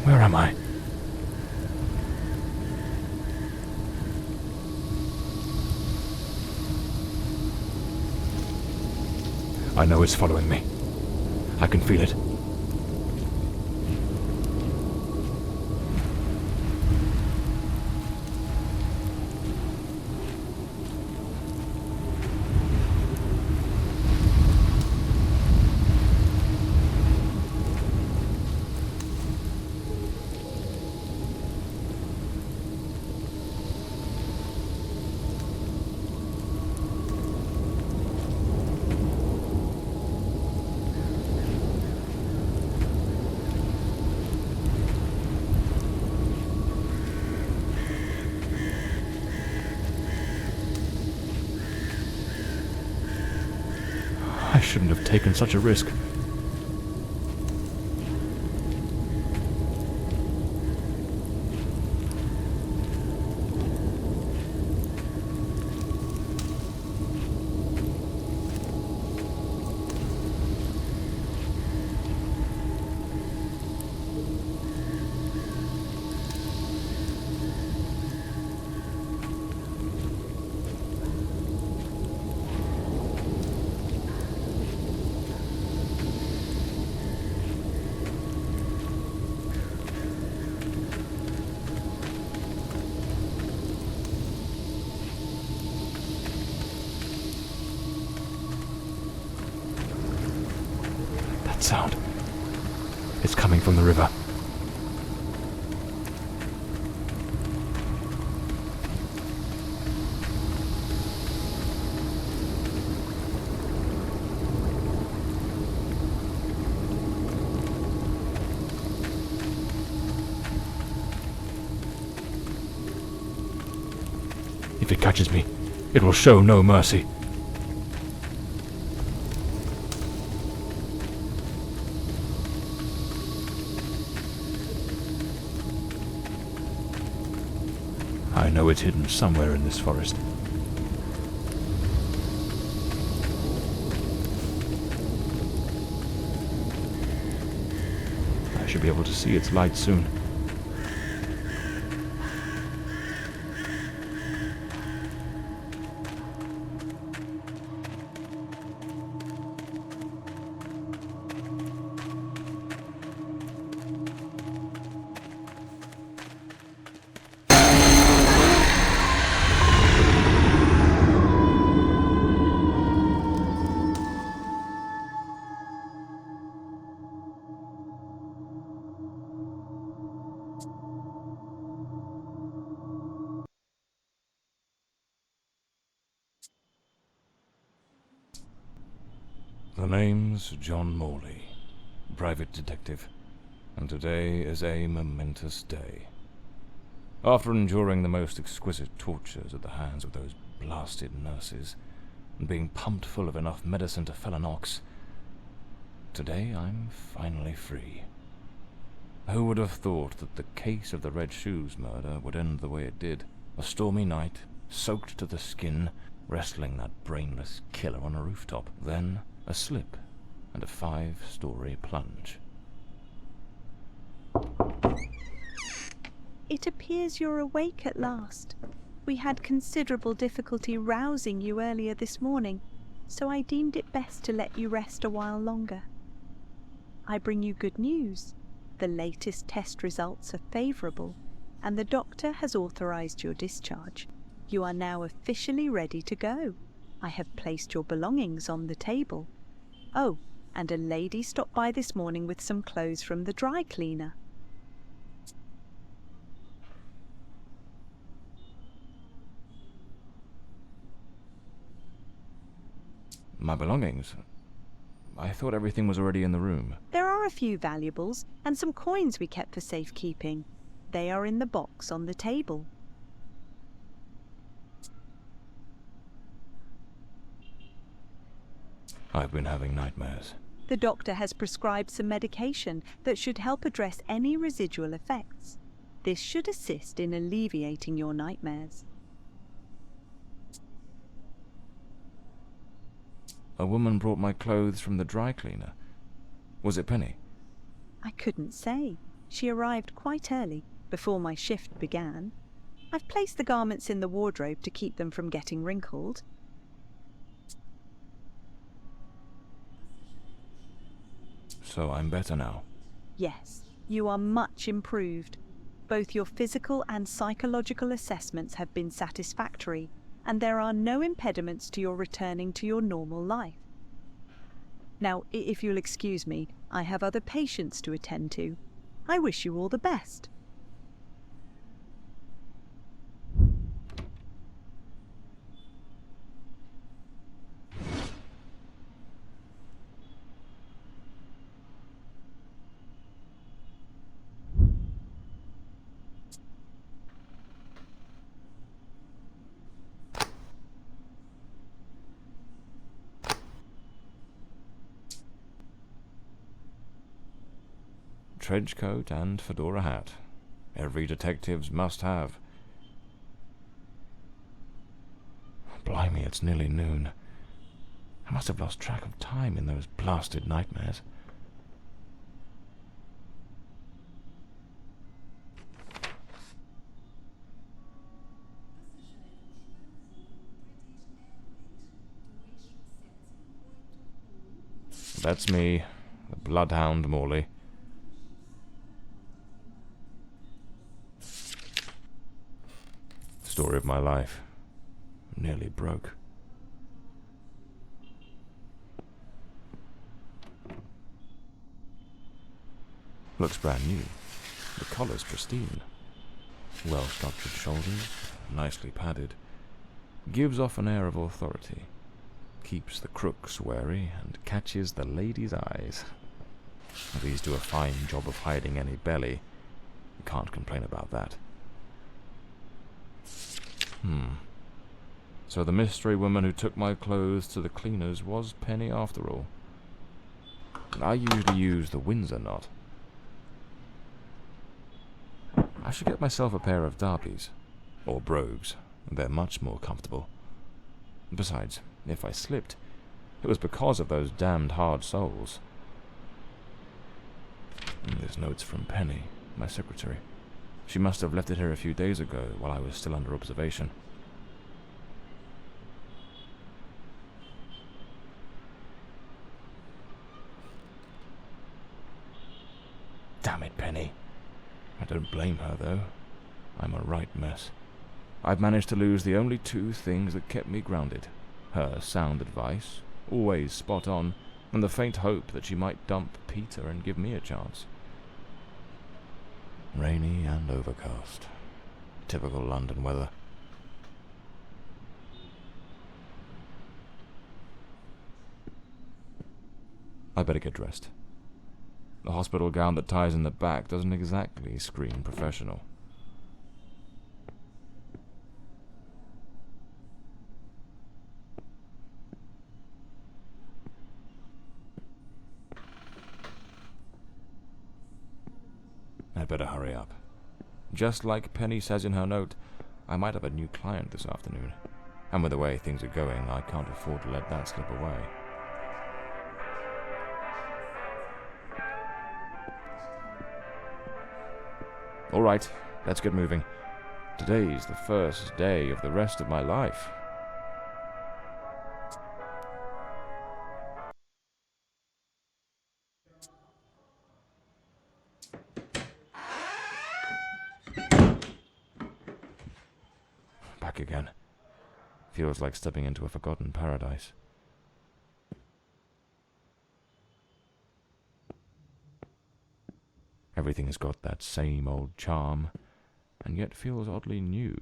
Where am I? I know it's following me. I can feel it. I shouldn't have taken such a risk. Sound. It's coming from the river. If it catches me, it will show no mercy. I know it's hidden somewhere in this forest. I should be able to see its light soon. The name's John Morley, private detective, and today is a momentous day. After enduring the most exquisite tortures at the hands of those blasted nurses, and being pumped full of enough medicine to fell an ox, today I'm finally free. Who would have thought that the case of the Red Shoes murder would end the way it did? A stormy night, soaked to the skin, wrestling that brainless killer on a rooftop. Then a slip and a 5-story plunge. It appears you're awake at last. We had considerable difficulty rousing you earlier this morning, so I deemed it best to let you rest a while longer. I bring you good news. The latest test results are favourable, and the doctor has authorised your discharge. You are now officially ready to go. I have placed your belongings on the table. Oh, and a lady stopped by this morning with some clothes from the dry cleaner. My belongings? I thought everything was already in the room. There are a few valuables and some coins we kept for safekeeping. They are in the box on the table. I've been having nightmares. The doctor has prescribed some medication that should help address any residual effects. This should assist in alleviating your nightmares. A woman brought my clothes from the dry cleaner. Was it Penny? I couldn't say. She arrived quite early, before my shift began. I've placed the garments in the wardrobe to keep them from getting wrinkled. So I'm better now? Yes, you are much improved. Both your physical and psychological assessments have been satisfactory, and there are no impediments to your returning to your normal life. Now, if you'll excuse me, I have other patients to attend to. I wish you all the best. Trench coat and fedora hat. Every detective's must have. Blimey, it's nearly noon. I must have lost track of time in those blasted nightmares. That's me, the bloodhound Morley. Story of my life. Nearly broke. Looks brand new. The collar's pristine. Well-structured shoulders, nicely padded. Gives off an air of authority. Keeps the crooks wary and catches the ladies' eyes. These do a fine job of hiding any belly. Can't complain about that. So the mystery woman who took my clothes to the cleaners was Penny after all. I usually use the Windsor knot. I should get myself a pair of derbies, or brogues. They're much more comfortable. Besides, if I slipped, it was because of those damned hard soles. This note's from Penny, my secretary. She must have left it here a few days ago while I was still under observation. Damn it, Penny. I don't blame her, though. I'm a right mess. I've managed to lose the only two things that kept me grounded. Her sound advice, always spot on, and the faint hope that she might dump Peter and give me a chance. Rainy and overcast. Typical London weather. I better get dressed. The hospital gown that ties in the back doesn't exactly scream professional. I'd better hurry up. Just like Penny says in her note, I might have a new client this afternoon. And with the way things are going, I can't afford to let that slip away. All right, let's get moving. Today's the first day of the rest of my life. Back again. Feels like stepping into a forgotten paradise. Everything's got that same old charm, and yet feels oddly new.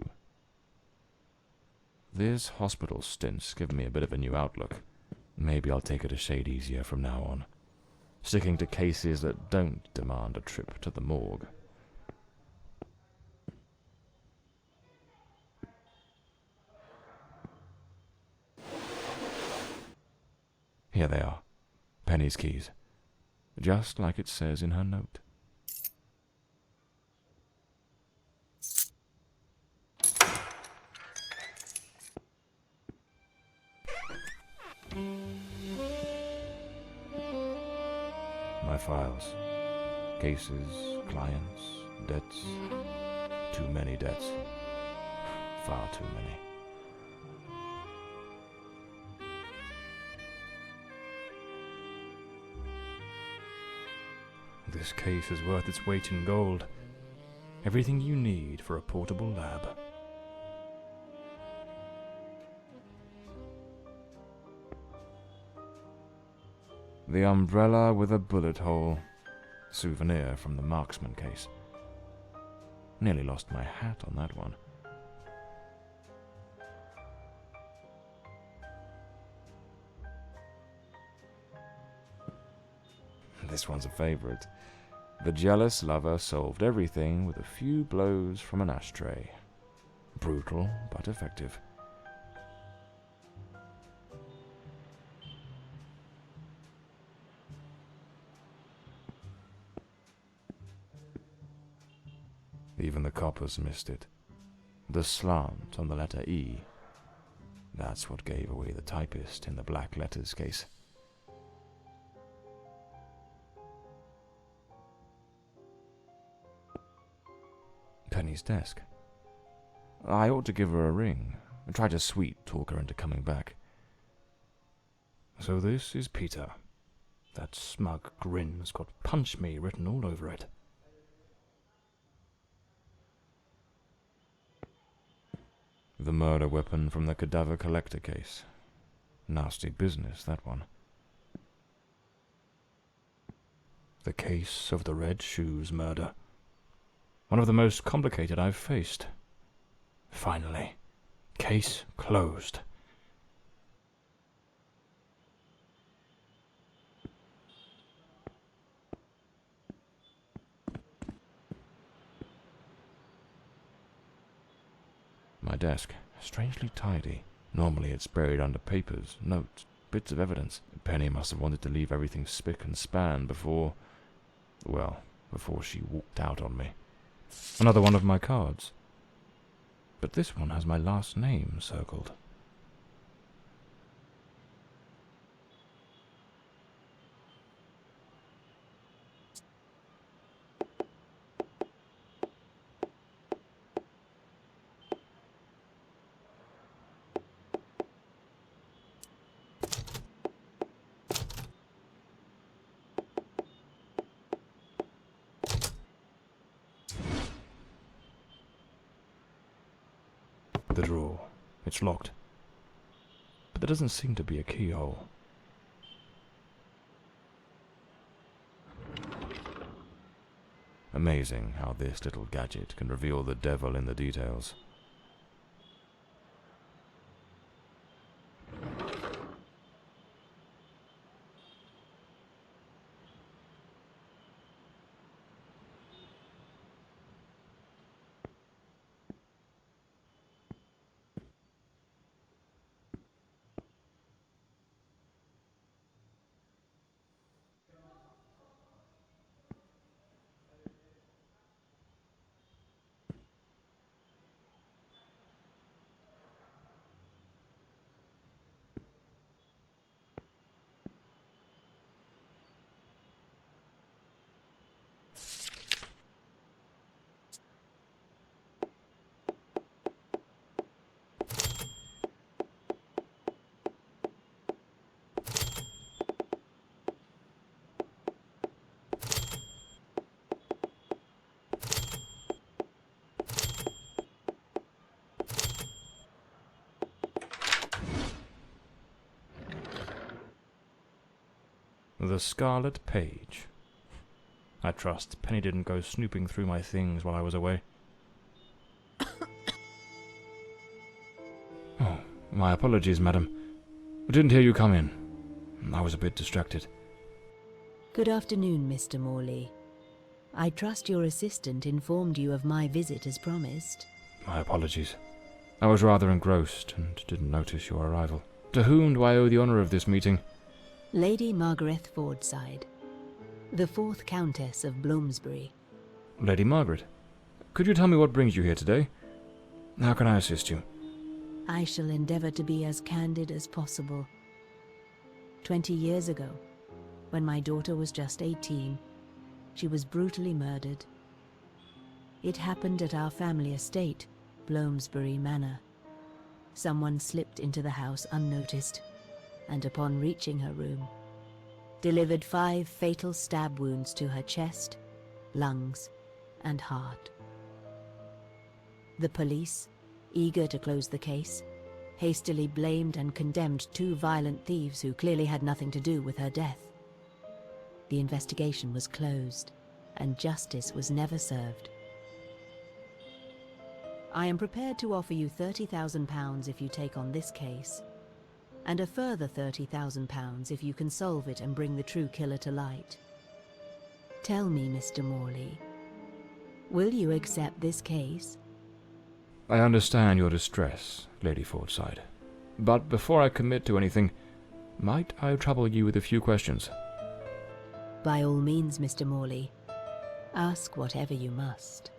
This hospital stint's given me a bit of a new outlook. Maybe I'll take it a shade easier from now on, sticking to cases that don't demand a trip to the morgue. Here they are, Penny's keys, just like it says in her note. My files. Cases, clients, debts. Too many debts. Far too many. This case is worth its weight in gold. Everything you need for a portable lab. The umbrella with a bullet hole. Souvenir from the marksman case. Nearly lost my hat on that one. This one's a favorite. The jealous lover solved everything with a few blows from an ashtray. Brutal, but effective. Even the coppers missed it. The slant on the letter E. That's what gave away the typist in the black letters case. Penny's desk. I ought to give her a ring, and try to sweet-talk her into coming back. So this is Peter. That smug grin's got "Punch Me" written all over it. The murder weapon from the cadaver collector case. Nasty business, that one. The case of the Red Shoes murder. One of the most complicated I've faced. Finally. Case closed. My desk, strangely tidy. Normally it's buried under papers, notes, bits of evidence. Penny must have wanted to leave everything spick and span before she walked out on me. Another one of my cards. But this one has my last name circled. The drawer. It's locked. But there doesn't seem to be a keyhole. Amazing how this little gadget can reveal the devil in the details. The Scarlet Page. I trust Penny didn't go snooping through my things while I was away. Oh, my apologies, madam. I didn't hear you come in. I was a bit distracted. Good afternoon, Mr. Morley. I trust your assistant informed you of my visit as promised. My apologies. I was rather engrossed and didn't notice your arrival. To whom do I owe the honour of this meeting? Lady Margaret Fordside, the 4th Countess of Bloomsbury. Lady Margaret, could you tell me what brings you here today? How can I assist you? I shall endeavour to be as candid as possible. 20 years ago, when my daughter was just 18, she was brutally murdered. It happened at our family estate, Bloomsbury Manor. Someone slipped into the house unnoticed, and upon reaching her room, delivered 5 fatal stab wounds to her chest, lungs, and heart. The police, eager to close the case, hastily blamed and condemned 2 violent thieves who clearly had nothing to do with her death. The investigation was closed, and justice was never served. I am prepared to offer you £30,000 if you take on this case, and a further £30,000 if you can solve it and bring the true killer to light. Tell me, Mr. Morley, will you accept this case? I understand your distress, Lady Fordside. But before I commit to anything, might I trouble you with a few questions? By all means, Mr. Morley. Ask whatever you must.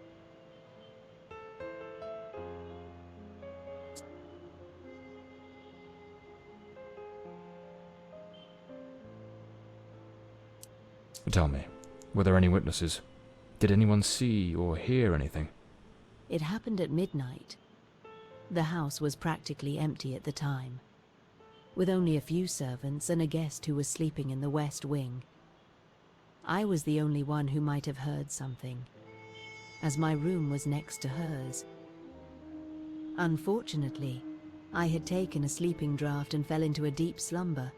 Tell me, were there any witnesses? Did anyone see or hear anything? It happened at midnight. The house was practically empty at the time, with only a few servants and a guest who was sleeping in the west wing. I was the only one who might have heard something, as my room was next to hers. Unfortunately, I had taken a sleeping draught and fell into a deep slumber.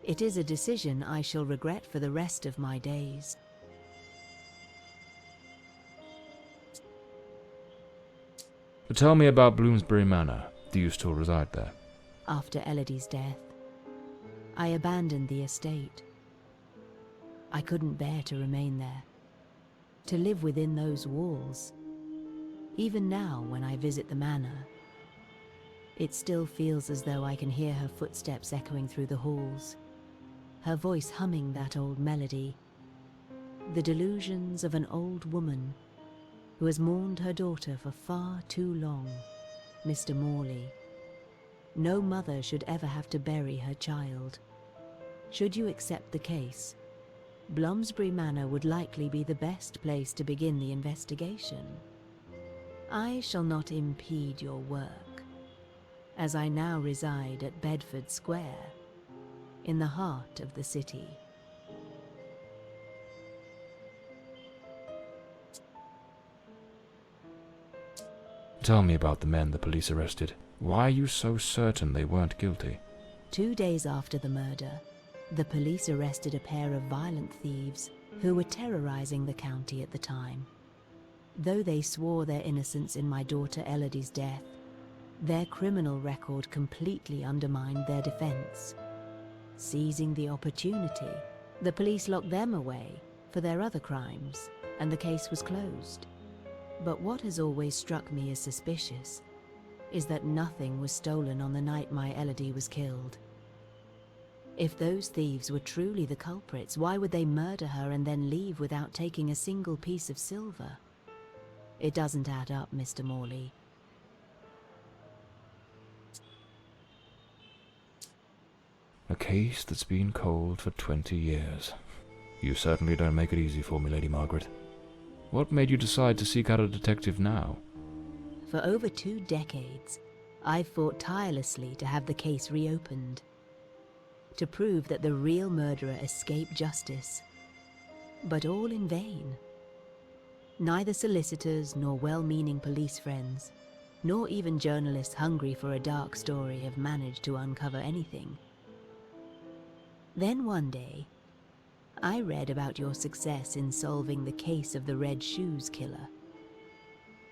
It is a decision I shall regret for the rest of my days. Tell me about Bloomsbury Manor. Do you still reside there? After Elodie's death, I abandoned the estate. I couldn't bear to remain there, to live within those walls. Even now, when I visit the manor, it still feels as though I can hear her footsteps echoing through the halls, her voice humming that old melody, the delusions of an old woman who has mourned her daughter for far too long, Mr. Morley. No mother should ever have to bury her child. Should you accept the case, Bloomsbury Manor would likely be the best place to begin the investigation. I shall not impede your work, as I now reside at Bedford Square, in the heart of the city. Tell me about the men the police arrested. Why are you so certain they weren't guilty? 2 days after the murder, the police arrested a pair of violent thieves who were terrorizing the county at the time. Though they swore their innocence in my daughter Elodie's death, their criminal record completely undermined their defense. Seizing the opportunity, the police locked them away for their other crimes, and the case was closed. But what has always struck me as suspicious is that nothing was stolen on the night my Elodie was killed. If those thieves were truly the culprits, why would they murder her and then leave without taking a single piece of silver? It doesn't add up, Mr. Morley. A case that's been cold for 20 years. You certainly don't make it easy for me, Lady Margaret. What made you decide to seek out a detective now? For over 2 decades, I've fought tirelessly to have the case reopened, to prove that the real murderer escaped justice. But all in vain. Neither solicitors nor well-meaning police friends, nor even journalists hungry for a dark story have managed to uncover anything. Then one day, I read about your success in solving the case of the Red Shoes killer.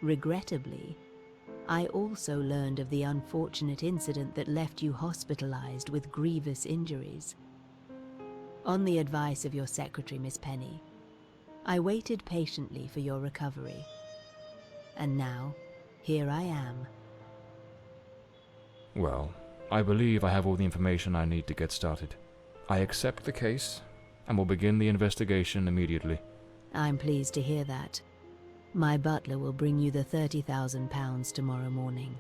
Regrettably, I also learned of the unfortunate incident that left you hospitalized with grievous injuries. On the advice of your secretary, Miss Penny, I waited patiently for your recovery. And now, here I am. Well, I believe I have all the information I need to get started. I accept the case and will begin the investigation immediately. I'm pleased to hear that. My butler will bring you the £30,000 tomorrow morning.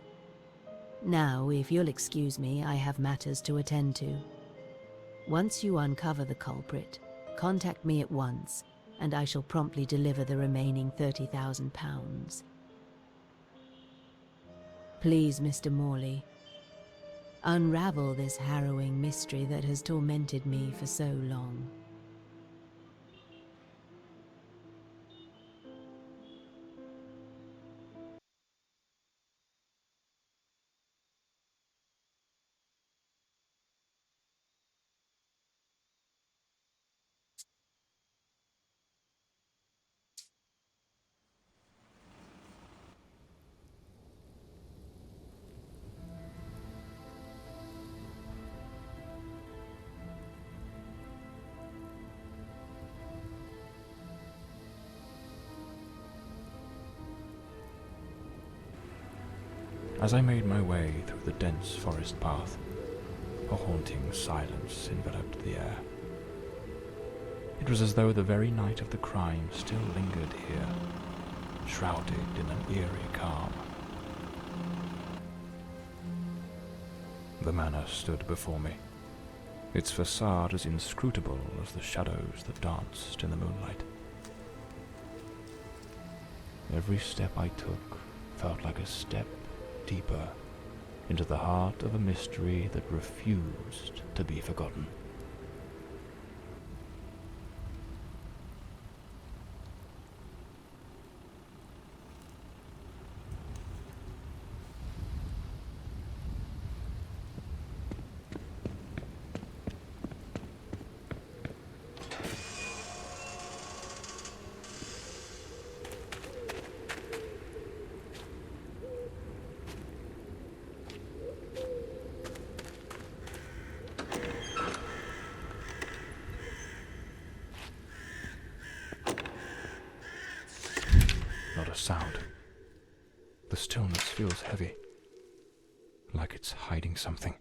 Now, if you'll excuse me, I have matters to attend to. Once you uncover the culprit, contact me at once, and I shall promptly deliver the remaining £30,000. Please, Mr. Morley, unravel this harrowing mystery that has tormented me for so long. As I made my way through the dense forest path, a haunting silence enveloped the air. It was as though the very night of the crime still lingered here, shrouded in an eerie calm. The manor stood before me, its facade as inscrutable as the shadows that danced in the moonlight. Every step I took felt like a step deeper into the heart of a mystery that refused to be forgotten. Not a sound. The stillness feels heavy, like it's hiding something.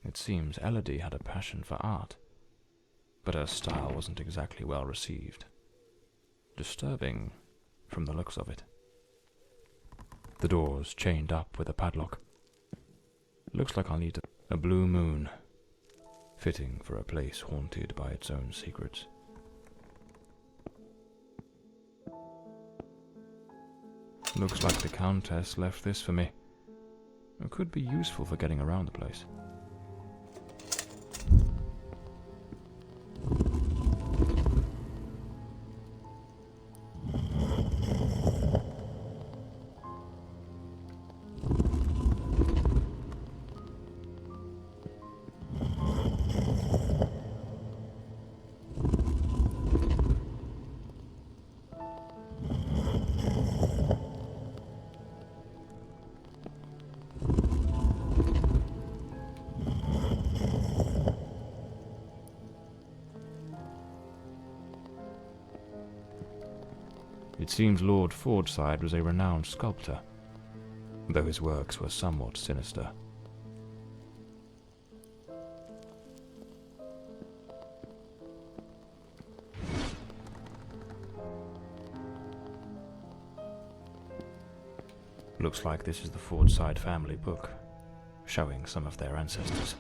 It seems Elodie had a passion for art, but her style wasn't exactly well received. Disturbing from the looks of it. The door's chained up with a padlock. Looks like I'll need a blue moon, fitting for a place haunted by its own secrets. Looks like the Countess left this for me. It could be useful for getting around the place. It seems Lord Fordside was a renowned sculptor, though his works were somewhat sinister. Looks like this is the Fordside family book, showing some of their ancestors.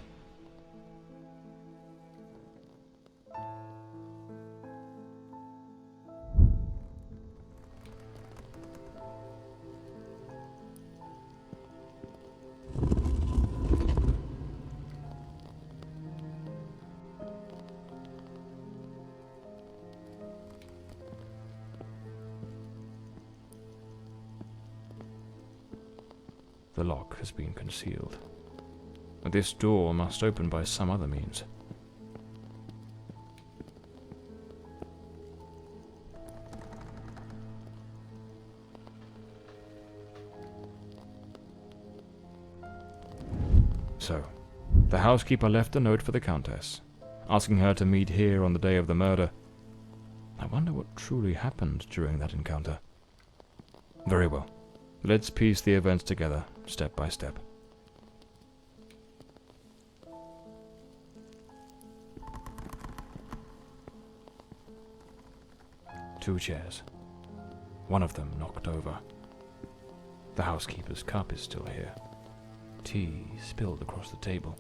The lock has been concealed. This door must open by some other means. So, the housekeeper left a note for the Countess, asking her to meet here on the day of the murder. I wonder what truly happened during that encounter. Very well. Let's piece the events together, step by step. Two chairs. One of them knocked over. The housekeeper's cup is still here. Tea spilled across the table.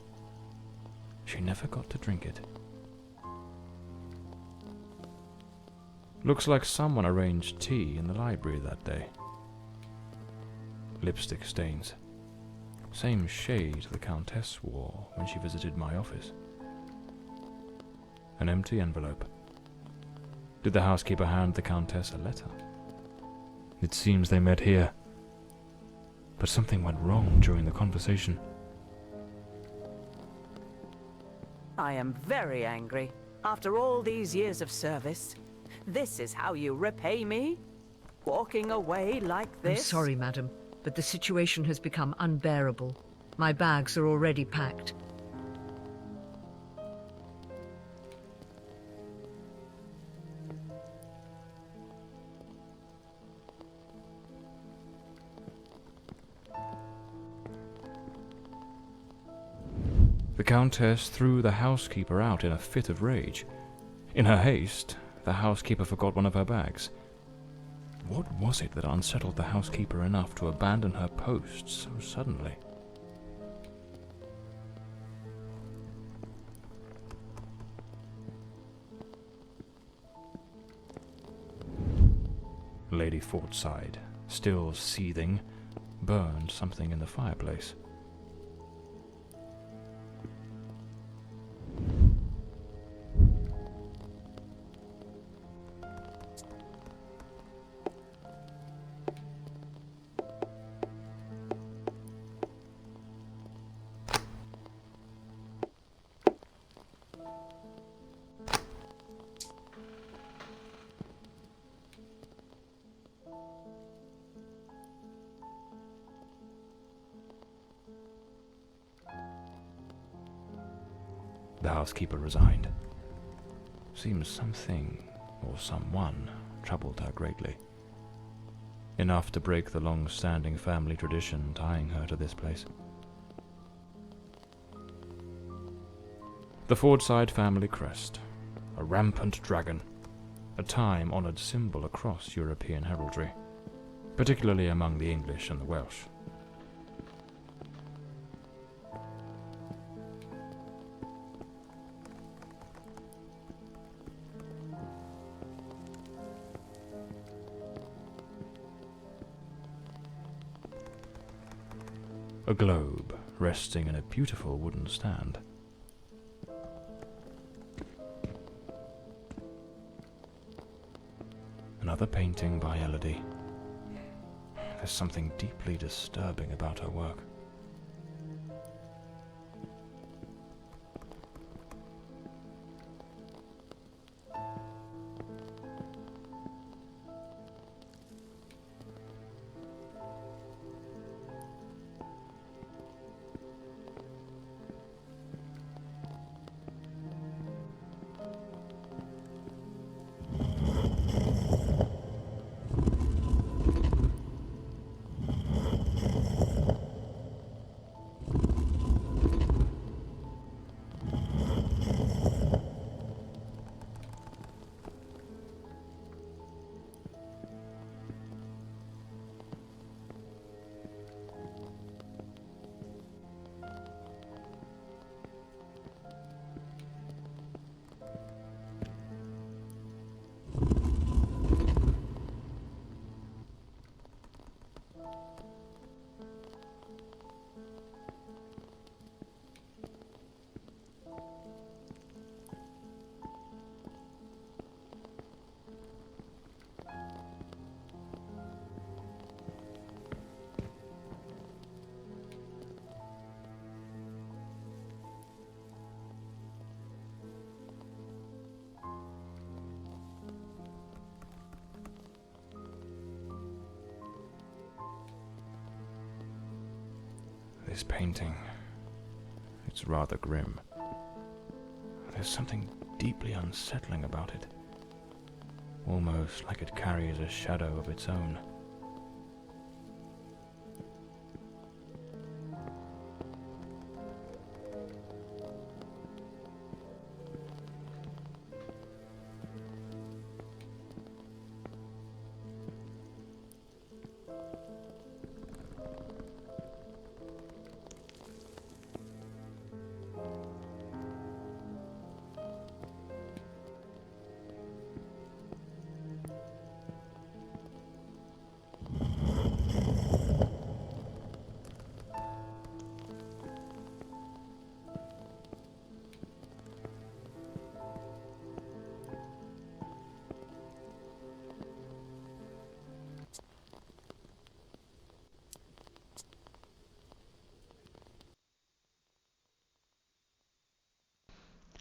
She never got to drink it. Looks like someone arranged tea in the library that day. Lipstick stains. Same shade the Countess wore when she visited my office. An empty envelope. Did the housekeeper hand the Countess a letter? It seems they met here. But something went wrong during the conversation. I am very angry. After all these years of service, this is how you repay me? Walking away like this? I'm sorry, madam, but the situation has become unbearable. My bags are already packed. The Countess threw the housekeeper out in a fit of rage. In her haste, the housekeeper forgot one of her bags. What was it that unsettled the housekeeper enough to abandon her post so suddenly? Lady Fortside, still seething, burned something in the fireplace. The housekeeper resigned. Seems something, or someone, troubled her greatly. Enough to break the long-standing family tradition tying her to this place. The Fordside family crest. A rampant dragon. A time-honoured symbol across European heraldry, particularly among the English and the Welsh. A globe resting in a beautiful wooden stand. Another painting by Elodie. There's something deeply disturbing about her work. This painting, it's rather grim. There's something deeply unsettling about it, almost like it carries a shadow of its own.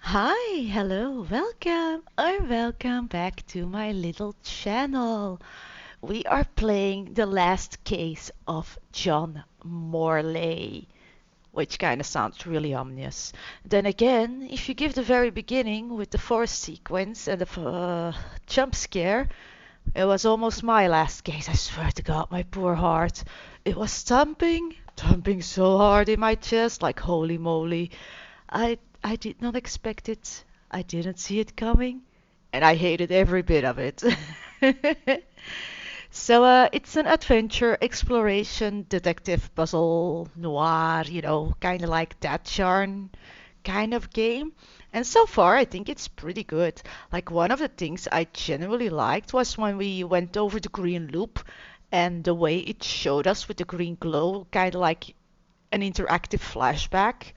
Hi, hello, welcome or welcome back to my little channel. We are playing The Last Case of John Morley, which kind of sounds really ominous. Then again, if you give the very beginning with the forest sequence and the jump scare, it was almost my last case, I swear to God, my poor heart. It was thumping so hard in my chest, like holy moly. I did not expect it. I didn't see it coming, and I hated every bit of it. So it's an adventure, exploration, detective, puzzle, noir, kind of like that genre kind of game. And so far, I think it's pretty good. Like, one of the things I genuinely liked was when we went over the green loop and the way it showed us with the green glow, kind of like an interactive flashback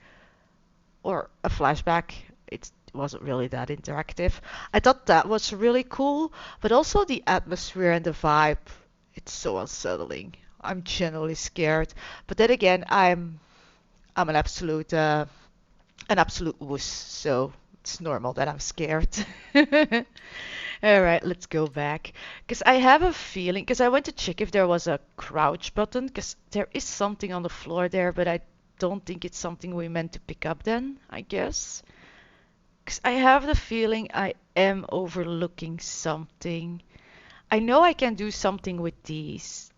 or a flashback. It wasn't really that interactive. I thought that was really cool, but also the atmosphere and the vibe. It's so unsettling. I'm genuinely scared. But then again, I'm an absolute wuss, so it's normal that I'm scared. All right, let's go back. Because I have a feeling, because I went to check if there was a crouch button, because there is something on the floor there, but I don't think it's something we meant to pick up then, I guess. Because I have the feeling I am overlooking something. I know I can do something with these.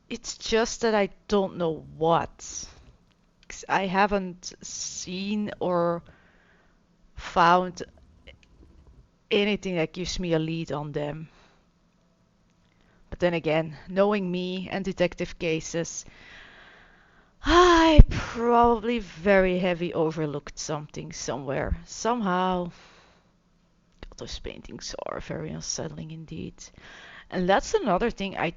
It's just that I don't know what. 'Cause I haven't seen or found anything that gives me a lead on them. But then again, knowing me and detective cases, I probably very heavy overlooked something somewhere, somehow. Those paintings are very unsettling indeed. And that's another thing I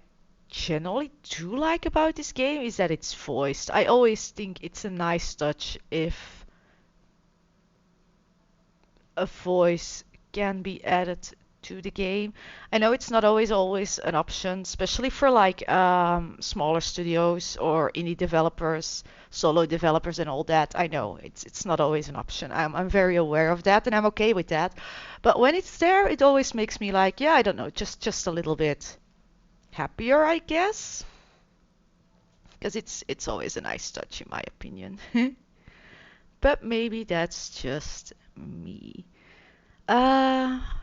generally do like about this game, is that it's voiced. I always think it's a nice touch if a voice can be added to the game. I know it's not always an option, especially for like smaller studios or indie developers, solo developers and all that. I know it's not always an option. I'm very aware of that and I'm okay with that. But when it's there, it always makes me like, yeah, I don't know, just a little bit happier, I guess. Because it's always a nice touch in my opinion. But maybe that's just me.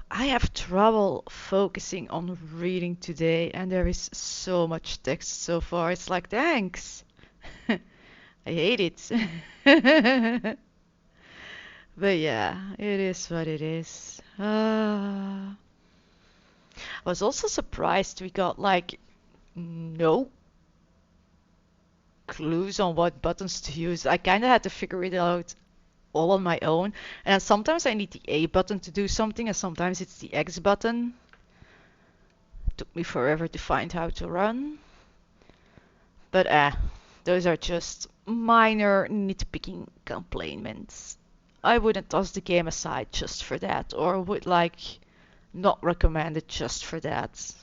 I have trouble focusing on reading today, and there is so much text so far. It's like, thanks. I hate it. But yeah, it is what it is. I was also surprised we got like no clues on what buttons to use. I kind of had to figure it out all on my own. And sometimes I need the A button to do something, and sometimes it's the X button. Took me forever to find how to run. But those are just minor nitpicking complaints. I wouldn't toss the game aside just for that, or would like not recommend it just for that.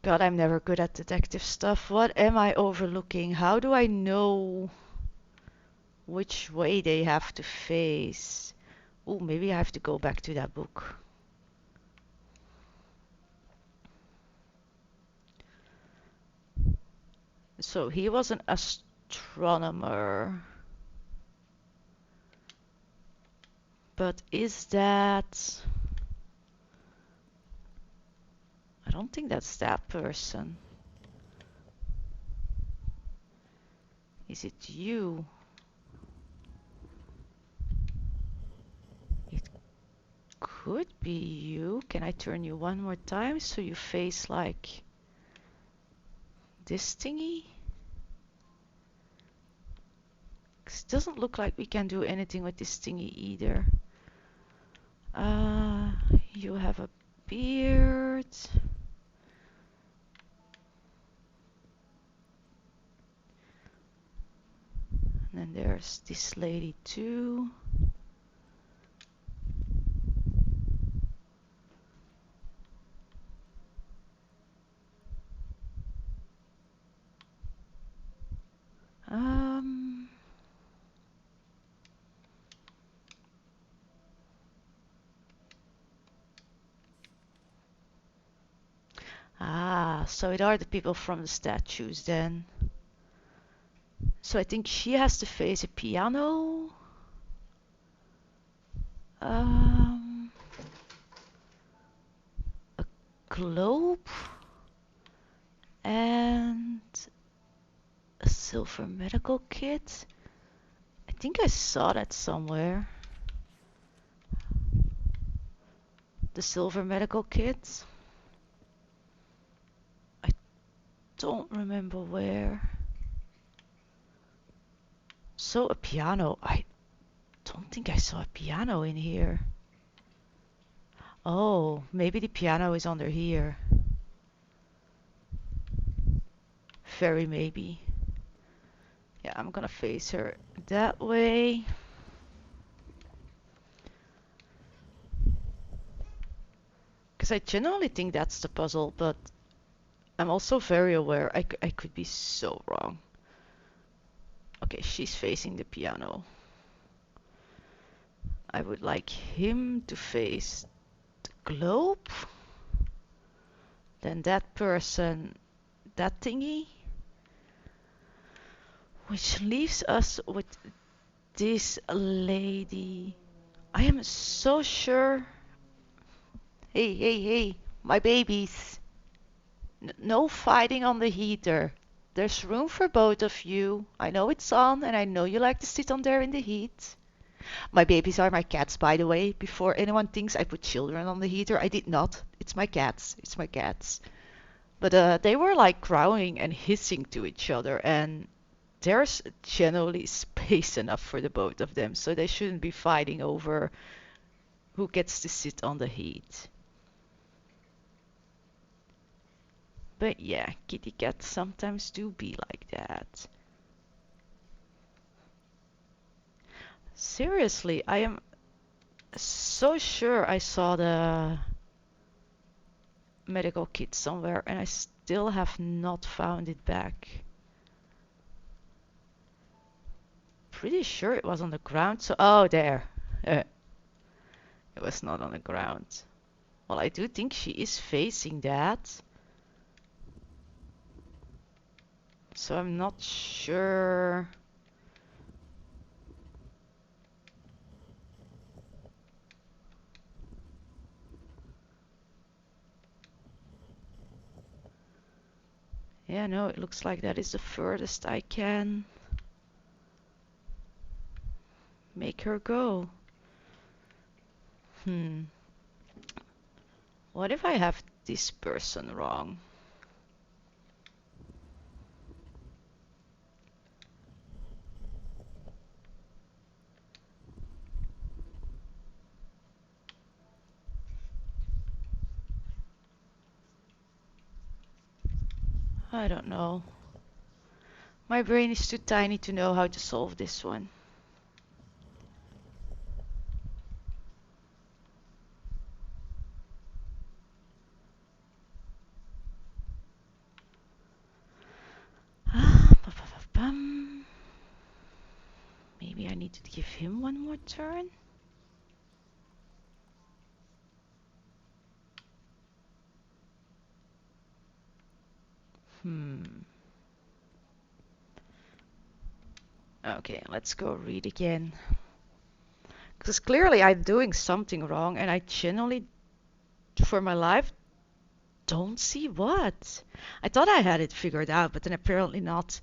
God, I'm never good at detective stuff. What am I overlooking? How do I know which way they have to face? Oh, maybe I have to go back to that book. So he was an astronomer. But is that... I don't think that's that person. Is it you? It could be you. Can I turn you one more time so you face like this thingy? 'Cause it doesn't look like we can do anything with this thingy either. You have a beard. And then there's this lady too. Um, so it are the people from the statues then. So I think she has to face a piano. Um, a globe. And a silver medical kit. I think I saw that somewhere. The silver medical kit. I don't remember where. So a piano. I don't think I saw a piano in here. Oh, maybe the piano is under here. Very maybe. Yeah, I'm gonna face her that way. Because I genuinely think that's the puzzle, but I'm also very aware I could be so wrong. Okay, she's facing the piano. I would like him to face the globe. Then that person, that thingy. Which leaves us with this lady. I am so sure. Hey, hey, hey, my babies. No fighting on the heater. There's room for both of you. I know it's on and I know you like to sit on there in the heat. My babies are my cats, by the way. Before anyone thinks I put children on the heater, I did not. It's my cats. It's my cats. But they were like growling and hissing to each other, and there's generally space enough for the both of them, so they shouldn't be fighting over who gets to sit on the heat. But yeah, kitty cats sometimes do be like that. Seriously, I am so sure I saw the medical kit somewhere and I still have not found it back. Pretty sure it was on the ground, so oh, there. It was not on the ground. Well, I do think she is facing that. So I'm not sure. Yeah, no, it looks like that is the furthest I can make her go. What if I have this person wrong? I don't know. My brain is too tiny to know how to solve this one. Maybe I need to give him one more turn. Okay, let's go read again. Because clearly I'm doing something wrong, and I genuinely, for my life, don't see what. I thought I had it figured out, but then apparently not.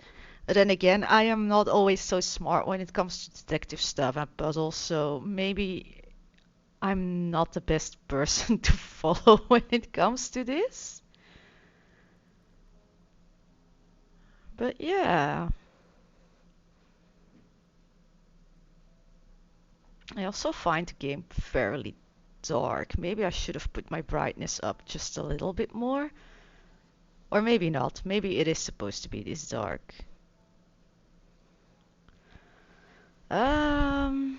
But then again, I am not always so smart when it comes to detective stuff and puzzles, so maybe I'm not the best person to follow when it comes to this. But yeah. I also find the game fairly dark. Maybe I should have put my brightness up just a little bit more. Or maybe not. Maybe it is supposed to be this dark. Um...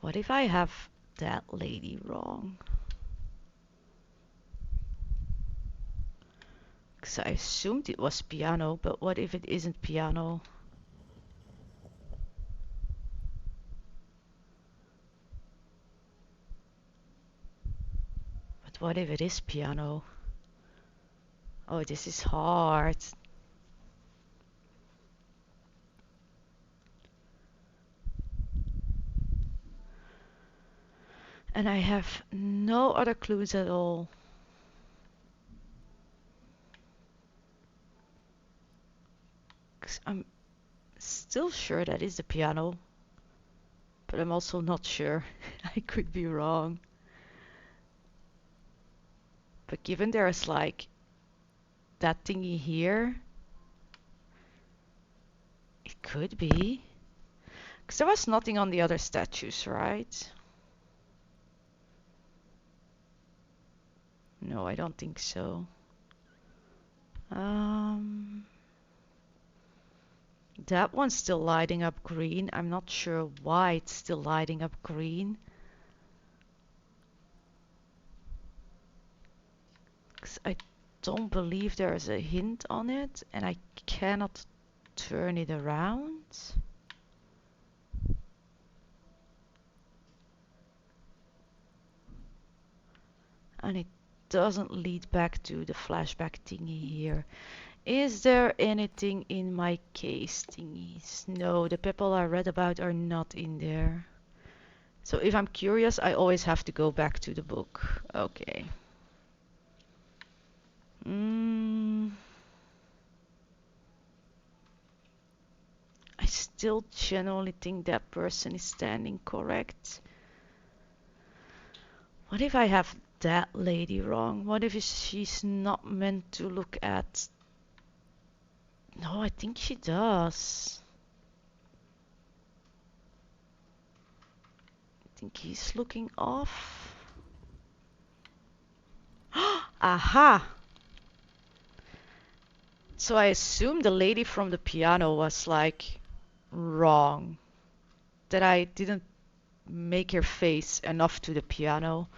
What if I have that lady wrong? Because I assumed it was piano, but what if it isn't piano? But what if it is piano? Oh, this is hard. And I have no other clues at all. Because I'm still sure that is the piano. But I'm also not sure. I could be wrong. But given there's like that thingy here, it could be. Because there was nothing on the other statues, right? No, I don't think so. That one's still lighting up green. I'm not sure why it's still lighting up green. Because I don't believe there's a hint on it, and I cannot turn it around. And it doesn't lead back to the flashback thingy here. Is there anything in my case thingies? No, the people I read about are not in there. So if I'm curious, I always have to go back to the book. Okay. I still genuinely think that person is standing correct. What if I have that lady wrong? What if she's not meant to look at... No, I think she does. I think he's looking off. Aha! So I assume the lady from the piano was like wrong. That I didn't make her face enough to the piano.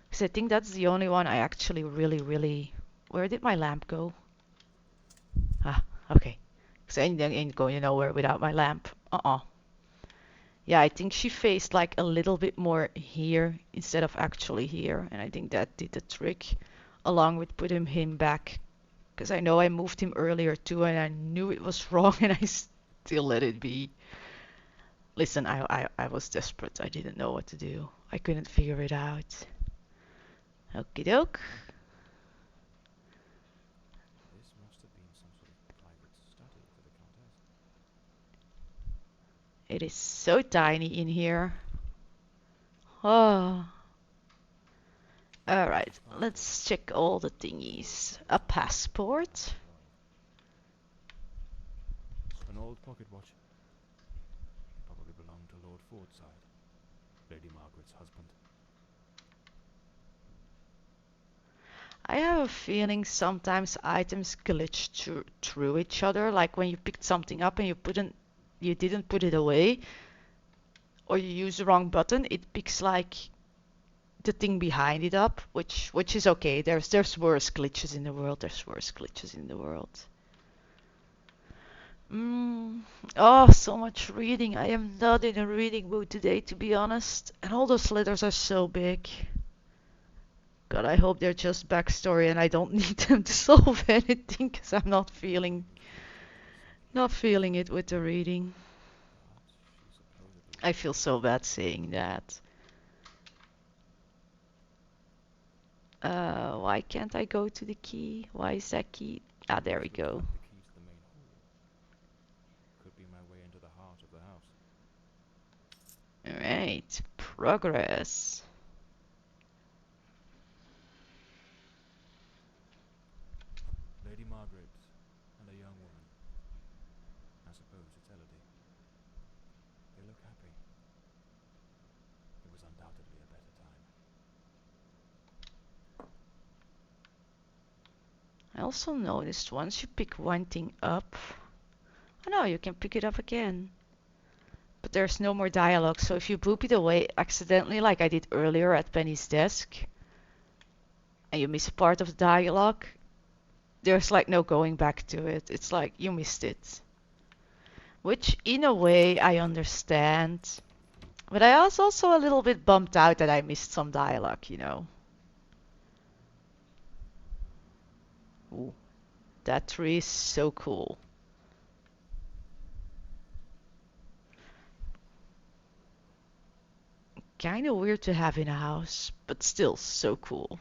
Because I think that's the only one I actually really... Where did my lamp go? Ah, okay. Because I ain't going nowhere without my lamp. Yeah, I think she faced like a little bit more here instead of actually here. And I think that did the trick. Along with putting him back. Because I know I moved him earlier too and I knew it was wrong and I still let it be. Listen, I was desperate. I didn't know what to do. I couldn't figure it out. Okie doke. This must have been some sort of private study for the Countess. It is so tiny in here. Oh. Alright, let's check all the thingies. A passport. An old pocket watch. Probably belonged to Lord Fordside, Lady Margaret's husband. I have a feeling sometimes items glitch through each other, like when you picked something up and you didn't put it away, or you use the wrong button, it picks like the thing behind it up, which is okay. There's worse glitches in the world. Mm. Oh, so much reading. I am not in a reading mood today, to be honest. And all those letters are so big. God, I hope they're just backstory and I don't need them to solve anything, because I'm not feeling it with the reading. I feel so bad saying that. Why can't I go to the key? Why is that key? Ah, there we go. The key to the main hall. Could be my way into the heart of the house. Alright, progress. Lady Margaret and a young woman. I suppose it's Elodie. They look happy. It was undoubtedly a better time. I also noticed once you pick one thing up, oh no, you can pick it up again. But there's no more dialogue, so if you boop it away accidentally, like I did earlier at Penny's desk, and you miss a part of the dialogue, there's like no going back to it. It's like you missed it. Which, in a way, I understand. But I was also a little bit bummed out that I missed some dialogue, you know. Ooh, that tree is so cool. Kinda weird to have in a house, but still so cool.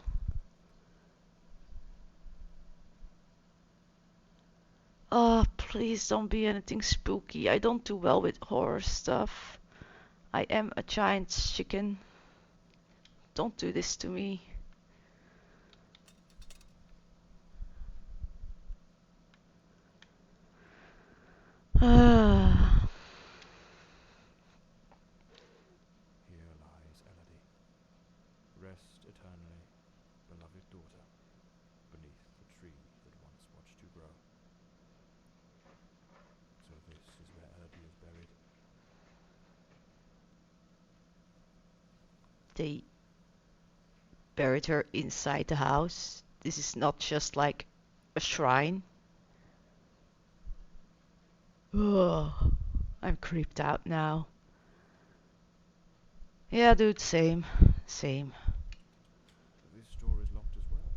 Oh, please don't be anything spooky. I don't do well with horror stuff. I am a giant chicken. Don't do this to me. Ah. Here lies Elodie. Rest eternally, beloved daughter, beneath the tree that once watched you grow. So this is where Elodie is buried. They buried her inside the house. This is not just like a shrine. Oh, I'm creeped out now. Yeah, dude, same. Same. This door is locked as well.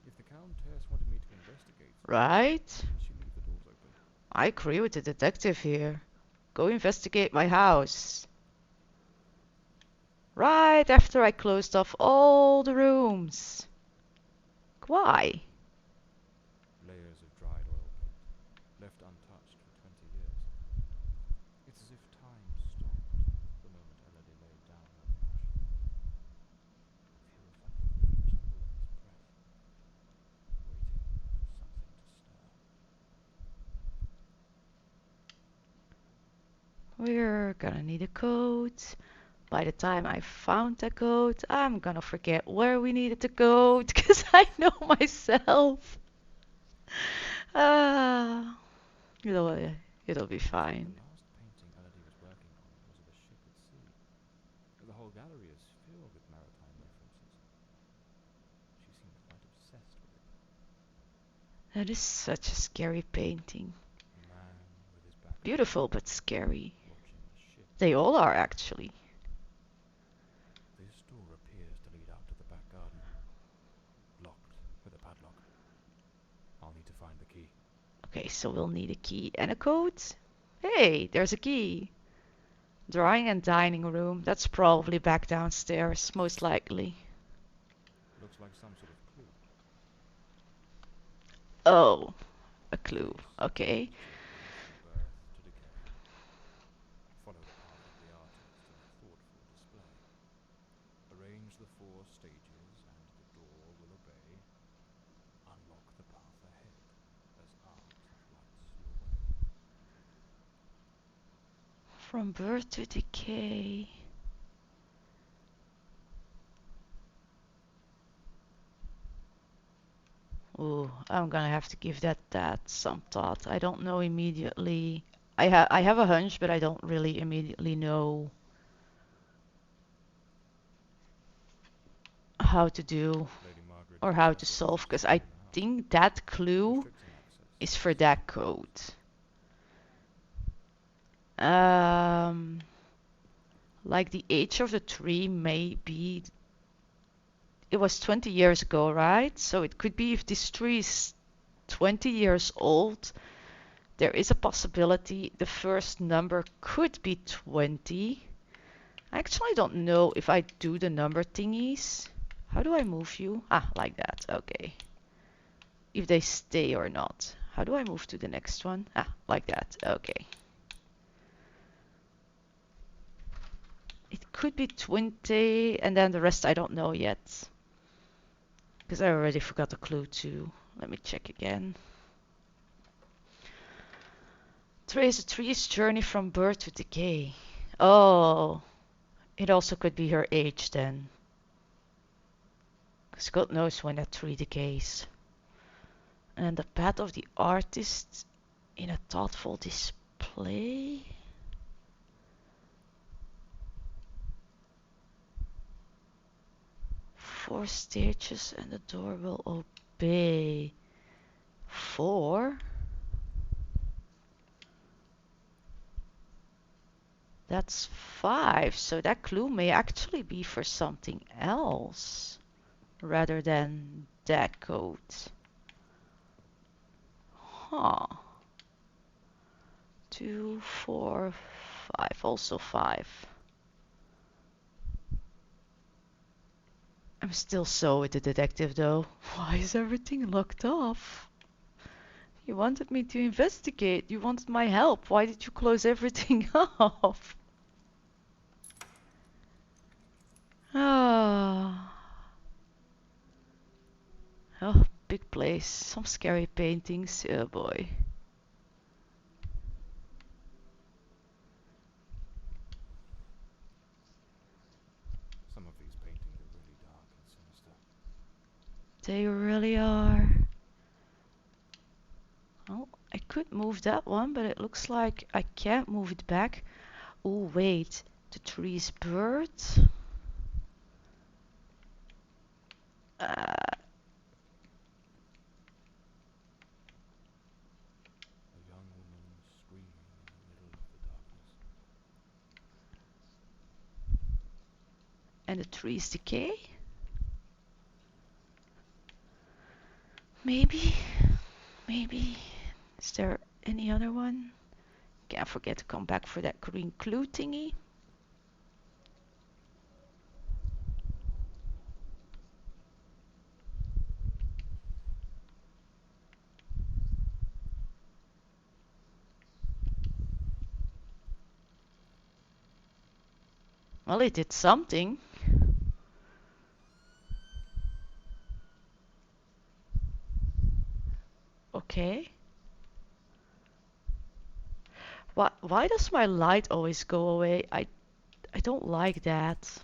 If the Countess wanted me to investigate, Right? she leave the doors open. I agree with the detective here. Go investigate my house. Right after I closed off all the rooms. Why? Layers of dried oil paint, left untouched for 20 years. It's as if time stopped the moment Elodie laid down her brush. Feels like the rooms are holding its breath, waiting for something to stir. We're gonna need a code. By the time I found the code, I'm gonna forget where we needed the code, because I know myself. Ah, it'll be fine. The last painting Elodie was working on was of a ship at sea. The whole gallery is filled with maritime references. She seemed quite obsessed with it. That is such a scary painting. A man with his back Beautiful but scary. watching the ship. They all are actually. This door appears to lead out to the back garden. Locked with a padlock. I'll need to find the key. Okay, so we'll need a key and a code. Hey, there's a key. Drawing and dining room. That's probably back downstairs, most likely. Looks like some sort of clue. Oh, a clue. Okay. Birth to decay. Follow the path of the artist in a thoughtful display. Arrange the 4 stages and the door will obey. Unlock the path ahead as art lights your way. From birth to decay. Ooh, I'm gonna have to give that some thought. I don't know immediately. I have a hunch, but I don't really immediately know how to do Lady Margaret or how to possesses solve, because something I in the house, think that clue restricting access. is for that code. Like the age of the tree may be, it was 20 years ago, right? So it could be if this tree is 20 years old, there is a possibility the first number could be 20. I actually don't know if I do the number thingies. How do I move you? Ah, like that. Okay. If they stay or not. How do I move to the next one? Ah, like that. Okay. It could be 20, and then the rest I don't know yet. Because I already forgot the clue too. Let me check again. Trace a tree's journey from birth to decay. Oh, it also could be her age then. Because God knows when that tree decays. And the path of the artist in a thoughtful display. Four stages and the door will obey. Four? That's 5, so that clue may actually be for something else rather than that code. Huh. 2, 4, 5, also 5. I'm still so with the detective though. Why is everything locked off? You wanted me to investigate. You wanted my help. Why did you close everything off? Ah. Oh, big place. Some scary paintings. Oh boy. Some of these paintings are really dark and sinister. They really are. Oh, I could move that one, but it looks like I can't move it back. Oh, wait. The tree's bird. Uh, A young woman screaming in the middle of the darkness. and the tree's decay. Maybe. Maybe. Is there any other one? Can't forget to come back for that green clue thingy. Well, it did something. Okay. Why does my light always go away? I don't like that.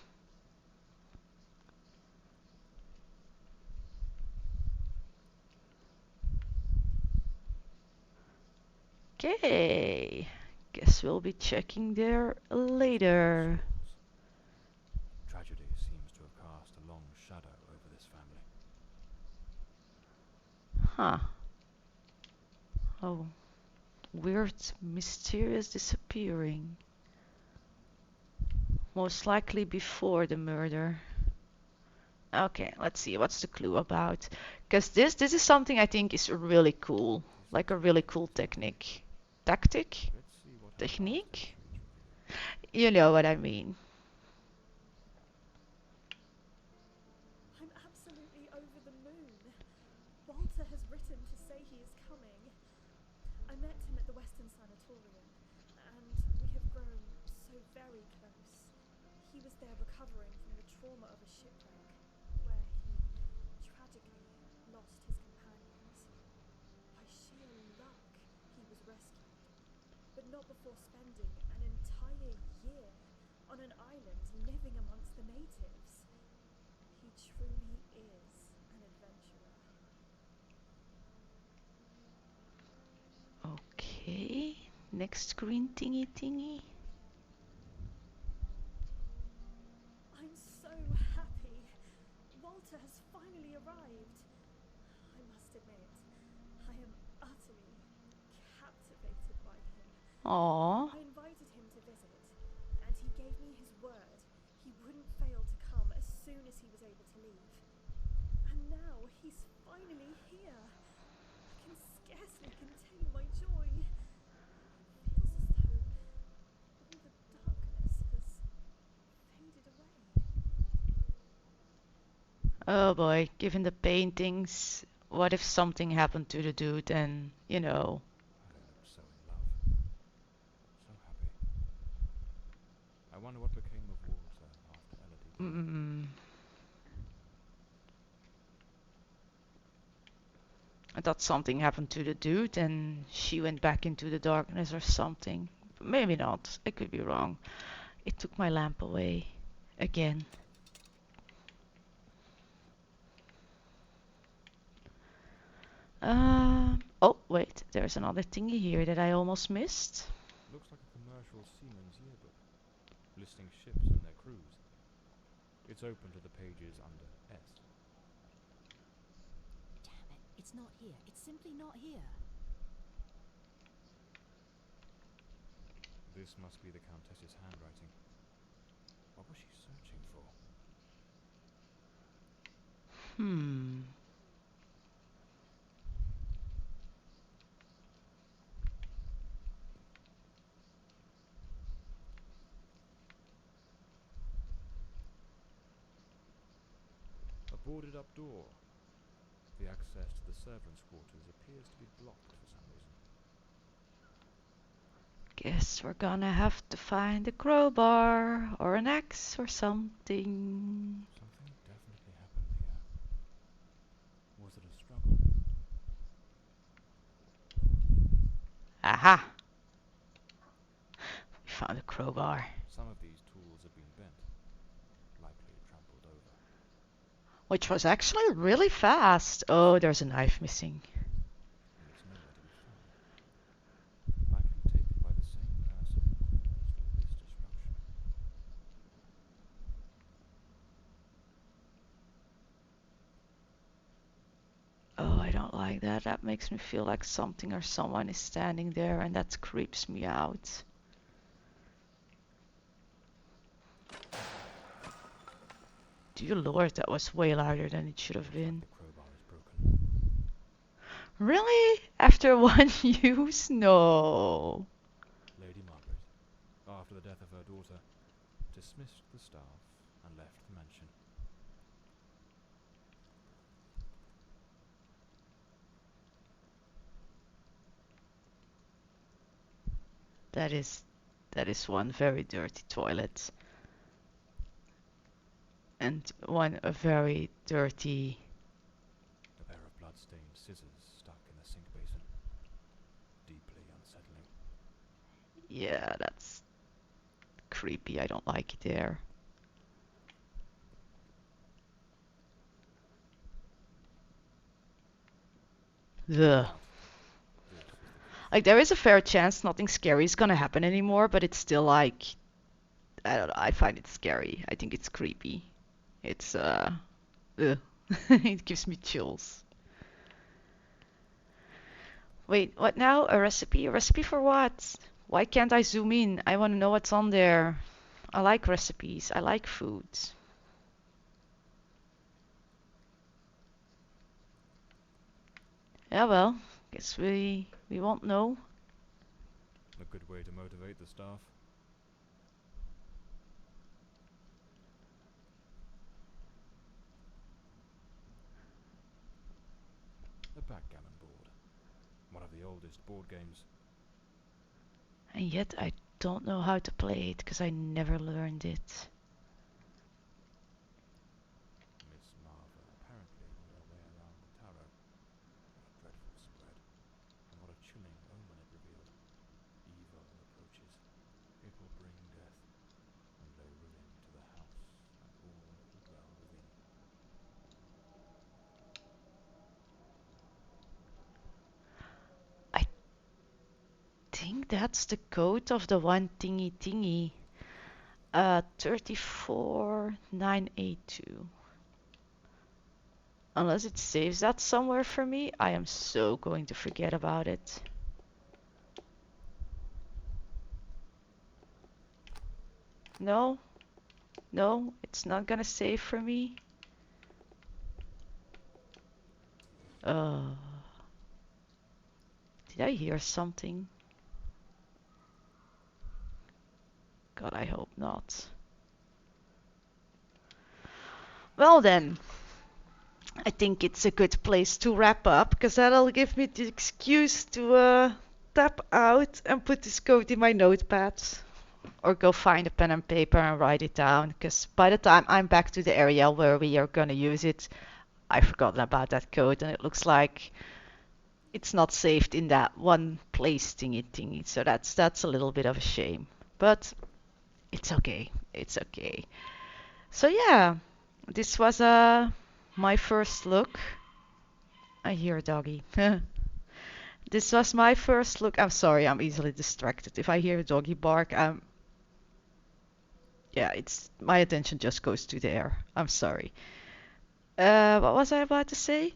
Okay. Guess we'll be checking there later. Tragedy seems to have cast a long shadow over this family. Huh. Oh. Weird, mysterious disappearing. Most likely before the murder. Okay, let's see. What's the clue about? Because this is something I think is really cool. Like a really cool technique. Tactic? Let's see what her past Technique? history is revealed. You know what I mean. I'm absolutely over the moon. Walter has written to say he is coming. I met him at the Western Sanatorium, and we have grown so very close. He was there recovering from the trauma of a shipwreck, where he tragically lost his companions. By sheer luck, he was rescued, but not before spending an entire year on an island living amongst the natives. He truly is an adventurer. Okay. Next green thingy. I'm so happy. Walter has finally arrived. I must admit, I am utterly captivated by him. Aww. I invited gave me his word. He wouldn't fail to come as soon as he was able to leave. And now he's finally here. I can scarcely contain my joy. It feels as though all the darkness has faded away. Oh boy, given the paintings, what if something happened to the dude and, you know. They looked so in love. So happy. I wonder what became of Walter after Elodie died. I thought something happened to the dude and she went back into the darkness or something. But maybe not. I could be wrong. It took my lamp away. Again. Oh, wait. There's another thingy here that I almost missed. Looks like a commercial seaman's yearbook, listing ships and their crews. It's open to the pages under S. Damn it, it's not here. It's simply not here. This must be the Countess's handwriting. What was she searching for? A boarded up door. The access to the servants' quarters appears to be blocked for some reason. Guess we're gonna have to find a crowbar or an axe or something. Something definitely happened here. Was it a struggle? Aha! We found a crowbar. Some of these tools have been bent, likely trampled over. Which was actually really fast. Oh, there's a knife missing. And it's nowhere to be found. Likely taken by the same person who caused all this destruction. Oh, I don't like that. That makes me feel like something or someone is standing there and that creeps me out. Dear Lord, that was way louder than it should have been. The crowbar is broken. Really? After one use? No. Lady Margaret, after the death of her daughter, dismissed the staff and left the mansion. That is one very dirty toilet. And one a very dirty. A pair of blood-stained scissors stuck in the sink basin. Deeply unsettling. Yeah, that's creepy. I don't like it there. Ugh. Like, there is a fair chance nothing scary is gonna happen anymore, but it's still like, I don't know, I find it scary. I think it's creepy. It's, ugh. It gives me chills. Wait, what now? A recipe? A recipe for what? Why can't I zoom in? I want to know what's on there. I like recipes. I like foods. Yeah, well, guess we won't know. A good way to motivate the staff. A backgammon board. One of the oldest board games. And yet I don't know how to play it because I never learned it. Miss Marver apparently on her way around the tarot. What a dreadful spread. And what a chilling omen it revealed. Evil approaches. It will bring death, and lay ruin to the house and all who dwell within. I think that's the code of the one thingy thingy. 34982. Unless it saves that somewhere for me, I am so going to forget about it. No? No, it's not gonna save for me. Uh, did I hear something? God, I hope not. Well then, I think it's a good place to wrap up, because that'll give me the excuse to tap out and put this code in my notepad. Or go find a pen and paper and write it down, because by the time I'm back to the area where we are gonna use it, I've forgotten about that code, and it looks like it's not saved in that one place thingy. So that's a little bit of a shame. But it's okay. It's okay. So yeah, this was my first look. I hear a doggy. This was my first look. I'm sorry, I'm easily distracted. If I hear a doggy bark, yeah, it's my attention just goes to there. I'm sorry. What was I about to say?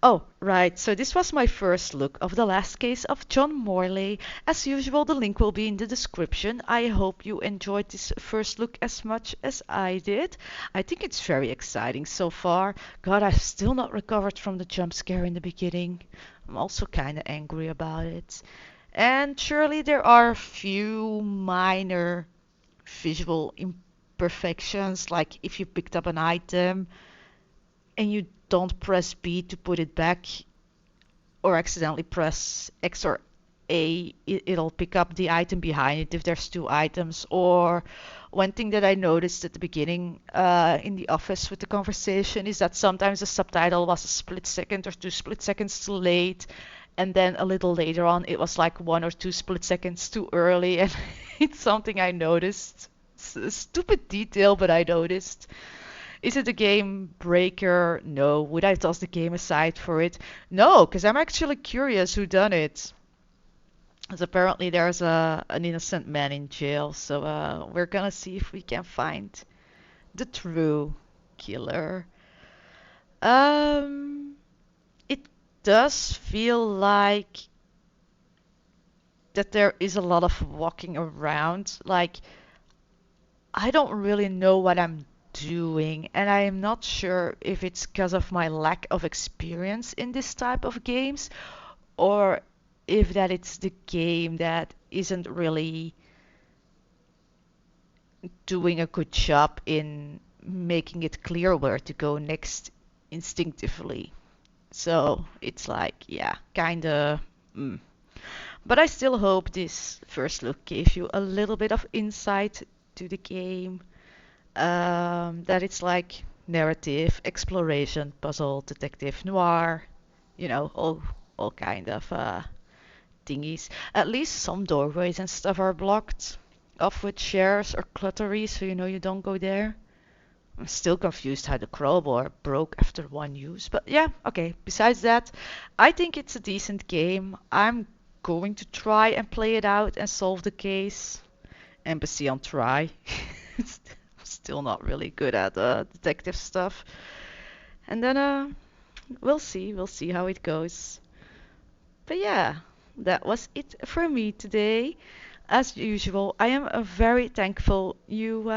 Oh, right. So this was my first look of The Last Case of John Morley. As usual, the link will be in the description. I hope you enjoyed this first look as much as I did. I think it's very exciting so far. God, I've still not recovered from the jump scare in the beginning. I'm also kind of angry about it. And surely there are a few minor visual imperfections, like if you picked up an item and you don't press B to put it back, or accidentally press X or A, it'll pick up the item behind it if there's two items. Or one thing that I noticed at the beginning in the office with the conversation is that sometimes the subtitle was a split second or 2 split seconds too late, and then a little later on it was like 1 or 2 split seconds too early, and it's something I noticed. It's a stupid detail, but I noticed. Is it a game breaker? No. Would I toss the game aside for it? No, because I'm actually curious who done it. Because apparently there's an innocent man in jail, so we're gonna see if we can find the true killer. It does feel like that there is a lot of walking around. Like, I don't really know what I'm doing, and I am not sure if it's because of my lack of experience in this type of games, or if that it's the game that isn't really doing a good job in making it clear where to go next instinctively. So it's like, yeah, kinda. But I still hope this first look gave you a little bit of insight to the game. That it's like narrative, exploration, puzzle, detective, noir, all kind of thingies. At least some doorways and stuff are blocked off with chairs or cluttery, so you don't go there. I'm still confused how the crowbar broke after one use, but yeah, okay. Besides that, I think it's a decent game. I'm going to try and play it out and solve the case. Embassy on try. Still not really good at detective stuff. And then we'll see how it goes. But yeah, that was it for me today. As usual, I am very thankful you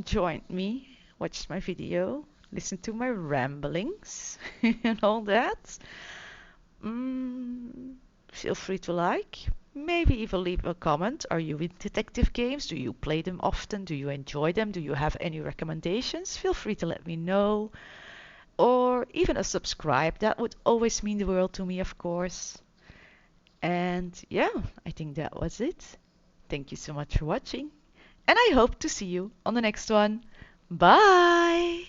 joined me, watched my video, listened to my ramblings and all that. Feel free to like, maybe even leave a comment. Are you in detective games? Do you play them often? Do you enjoy them? Do you have any recommendations? Feel free to let me know. Or even a subscribe. That would always mean the world to me, of course. And yeah, I think that was it. Thank you so much for watching. And I hope to see you on the next one. Bye!